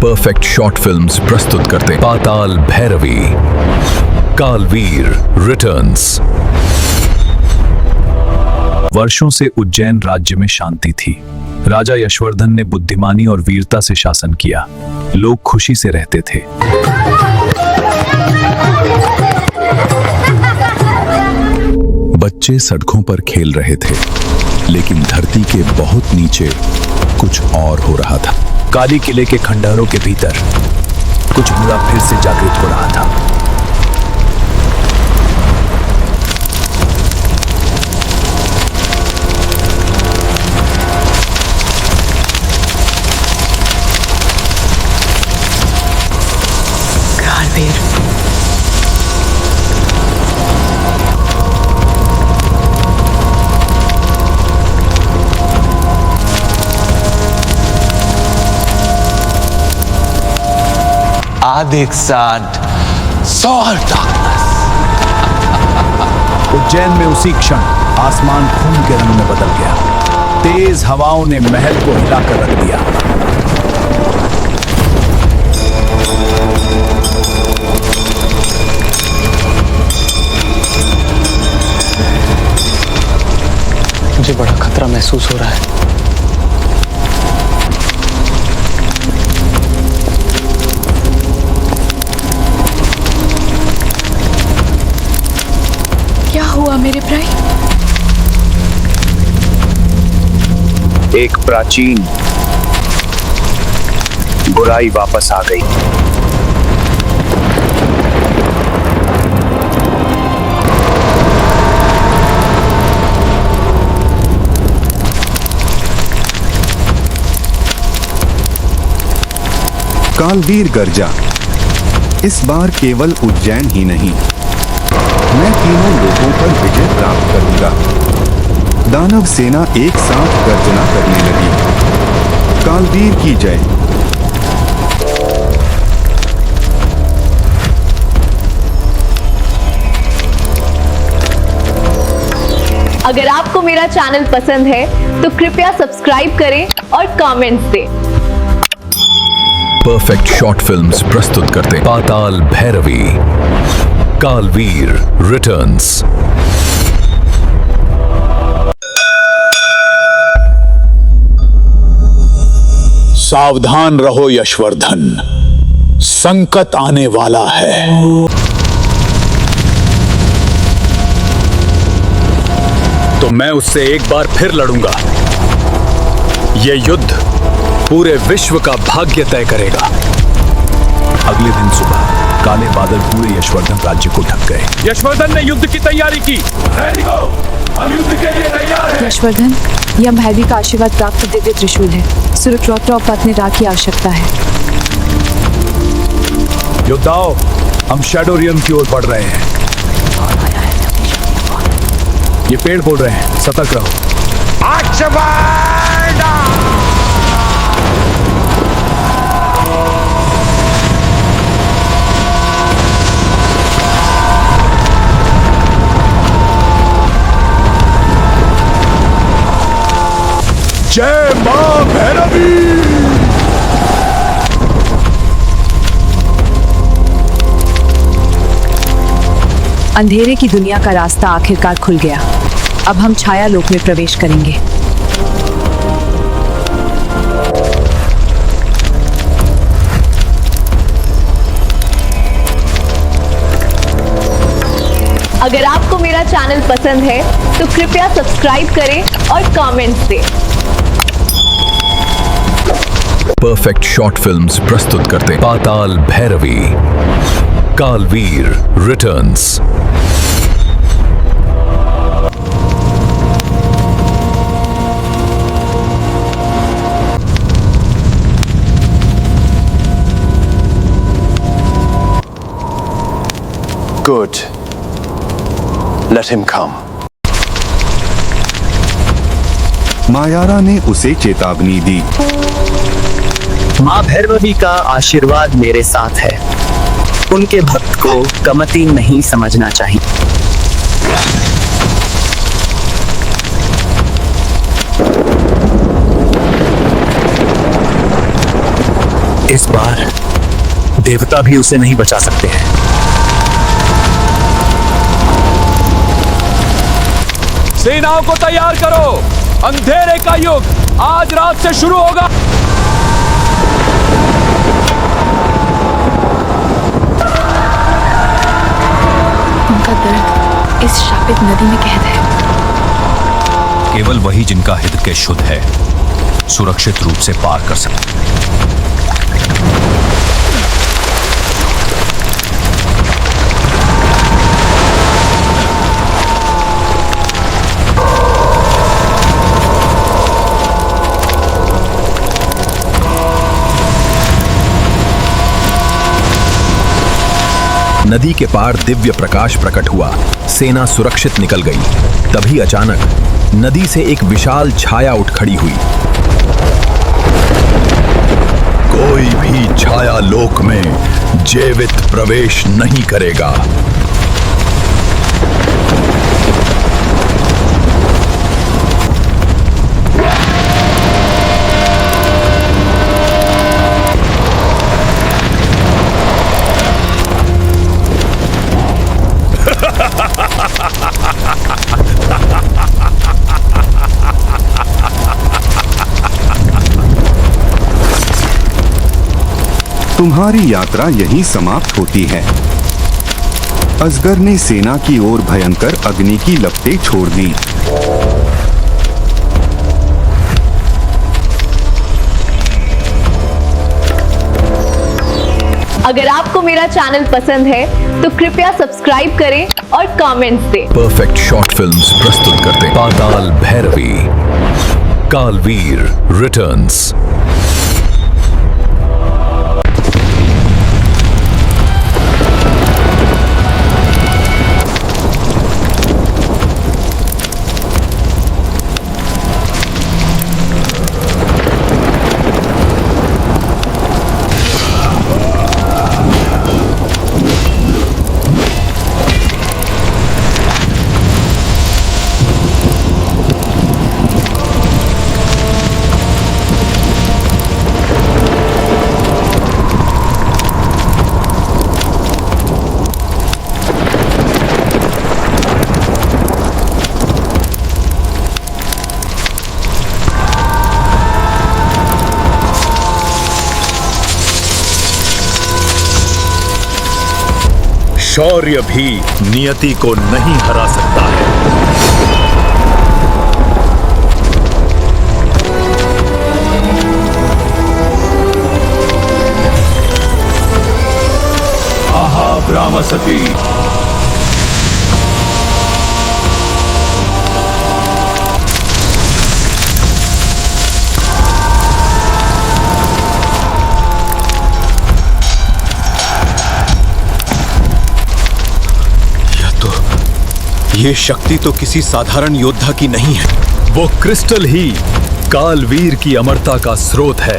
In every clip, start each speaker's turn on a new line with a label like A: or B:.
A: Perfect short films प्रस्तुत करते Patal Bhairavi, Kaalveer returns. वर्षों से उज्जैन राज्य में शांति थी। राजा यशवर्धन ने बुद्धिमानी और वीरता से शासन किया। लोग खुशी से रहते थे। बच्चे सड़कों पर खेल रहे थे, लेकिन धरती के बहुत नीचे कुछ और हो रहा था। काली किले के खंडहरों के भीतर कुछ बुरा फिर से जागृत हो रहा था।
B: कालवीर,
C: Adik Sand, Soul Darkness.
A: Ujjain में उसी क्षण आसमान खून के रंग में बदल गया। तेज हवाओं ने महल को हिलाकर रख दिया।
C: मुझे बड़ा खतरा महसूस हो रहा है।
B: क्या हुआ मेरे प्राय?
A: एक प्राचीन बुराई वापस आ गई।
D: कालवीर गर्जा। इस बार केवल उज्जैन ही नहीं, मैं तीनों लोगों पर विजय प्राप्त करूंगा। दानव सेना एक साथ गर्जना करने लगी। कालवीर की जय।
E: अगर आपको मेरा चैनल पसंद है तो कृपया सब्सक्राइब करें और कमेंट्स दें।
A: परफेक्ट शॉर्ट फिल्म्स प्रस्तुत करते पाताल भैरवी, कालवीर रिटर्न्स।
F: सावधान रहो यशवर्धन, संकट आने वाला है।
A: तो मैं उससे एक बार फिर लड़ूंगा। यह युद्ध पूरे विश्व का भाग्य तय करेगा। अगले दिन सुबह काले बादल पूरे यशवर्धन राज्य को ढक गए। यशवर्धन ने युद्ध की तैयारी की। हम युद्ध के लिए तैयार हैं।
B: यशवर्धन, यह भैरवी का आशीर्वाद प्राप्त दिव्य त्रिशूल है। सुरक्षित और पत्नी राह की आवश्यकता है।
A: योद्धाओं, हम शैडो रियम की ओर बढ़ रहे हैं। ये पेड़ बोल रहे हैं, सतर्क रहो।
F: जय मां भैरवी।
B: अंधेरे की दुनिया का रास्ता आखिरकार खुल गया। अब हम छाया लोक में प्रवेश करेंगे।
E: अगर आपको मेरा चैनल पसंद है तो कृपया सब्सक्राइब करें और कमेंट्स दें।
A: परफेक्ट शॉर्ट फिल्म्स प्रस्तुत करते Patal Bhairavi, Kaalveer returns.
C: Good. Let him come.
D: Mayara ने उसे चेतावनी दी।
G: माँ भैरवी का आशीर्वाद मेरे साथ है। उनके भक्त को कमती नहीं समझना चाहिए। इस बार देवता भी उसे नहीं बचा सकते हैं।
A: सेनाओं को तैयार करो, अंधेरे का युग आज रात से शुरू होगा।
B: उनका दर्द इस शापित नदी में कैद है।
H: केवल वही जिनका हृदय शुद्ध है सुरक्षित रूप से पार कर सकते हैं।
I: नदी के पार दिव्य प्रकाश प्रकट हुआ। सेना सुरक्षित निकल गई। तभी अचानक नदी से एक विशाल छाया उठ खड़ी हुई।
F: कोई भी छाया लोक में जीवित प्रवेश नहीं करेगा।
D: तुम्हारी यात्रा यहीं समाप्त होती है। अजगर ने सेना की ओर भयंकर अग्नि की लपटें छोड़ दी।
E: अगर आपको मेरा चैनल पसंद है तो कृपया सब्सक्राइब करें और कमेंट्स दें।
I: परफेक्ट शॉर्ट फिल्म्स प्रस्तुत करते पाताल भैरवी, कालवीर रिटर्न्स।
F: शौर्य भी नियति को नहीं हरा सकता है। आहा ब्राह्मसती,
H: ये शक्ति तो किसी साधारण योद्धा की नहीं है।
A: वो क्रिस्टल ही कालवीर की अमरता का स्रोत है।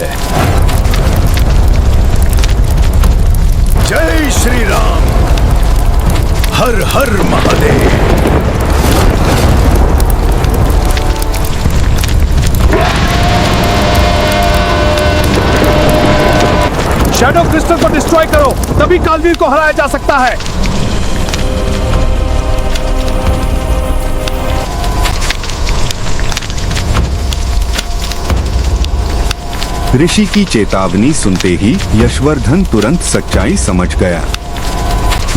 F: जय श्री राम, हर हर महादेव।
A: शैडो क्रिस्टल को डिस्ट्रॉय करो, तभी कालवीर को हराया जा सकता है।
D: ऋषि की चेतावनी सुनते ही यशवर्धन तुरंत सच्चाई समझ गया।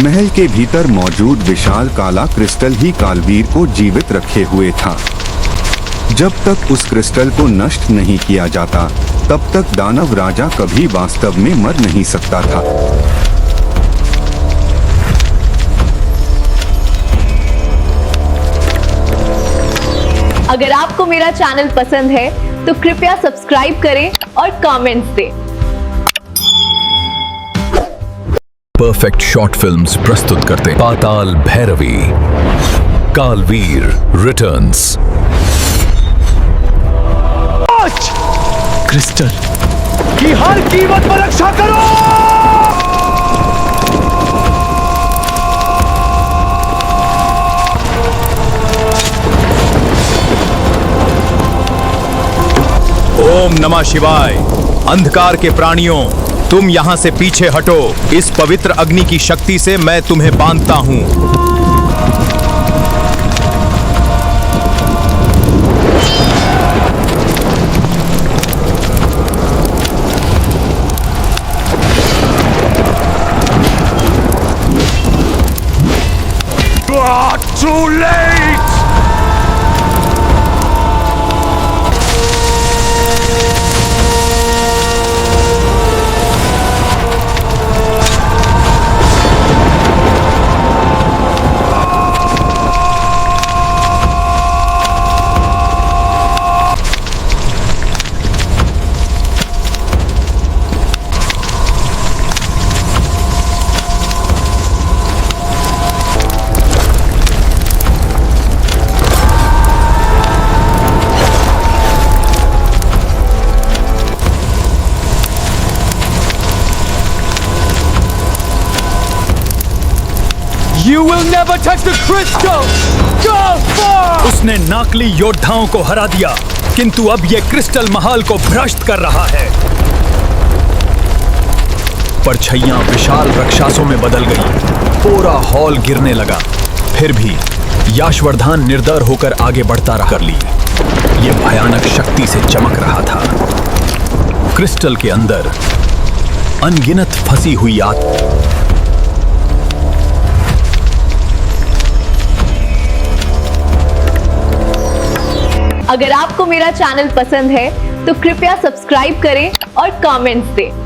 D: महल के भीतर मौजूद विशाल काला क्रिस्टल ही कालवीर को जीवित रखे हुए था। जब तक उस क्रिस्टल को नष्ट नहीं किया जाता, तब तक दानव राजा कभी वास्तव में मर नहीं सकता था।
E: अगर आपको मेरा चैनल पसंद है तो कृपया सब्सक्राइब करें और कमेंट्स दें।
I: परफेक्ट शॉर्ट फिल्म्स प्रस्तुत करते पाताल भैरवी, कालवीर रिटर्न्स।
A: क्रिस्टल की हर कीमत पर रक्षा करो।
H: ओम नमः शिवाय। अंधकार के प्राणियों, तुम यहाँ से पीछे हटो। इस पवित्र अग्नि की शक्ति से मैं तुम्हें बांधता हूँ।
F: Too late!
A: You will never touch the crystal! Go far! उसने नाकली योद्धाओं को हरा दिया, किंतु अब यह क्रिस्टल महल को भ्रष्ट कर रहा है। परछाइयां विशाल राक्षसों में बदल गई। पूरा हॉल गिरने लगा। फिर भी याशवर्धन निर्दर होकर आगे बढ़ता रह ली। यह भयानक शक्ति से चमक रहा था। क्रिस्टल के अंदर अनगिनत फंसी हुई आत्मा।
E: अगर आपको मेरा चैनल पसंद है तो कृपया सब्सक्राइब करें और कमेंट्स दें।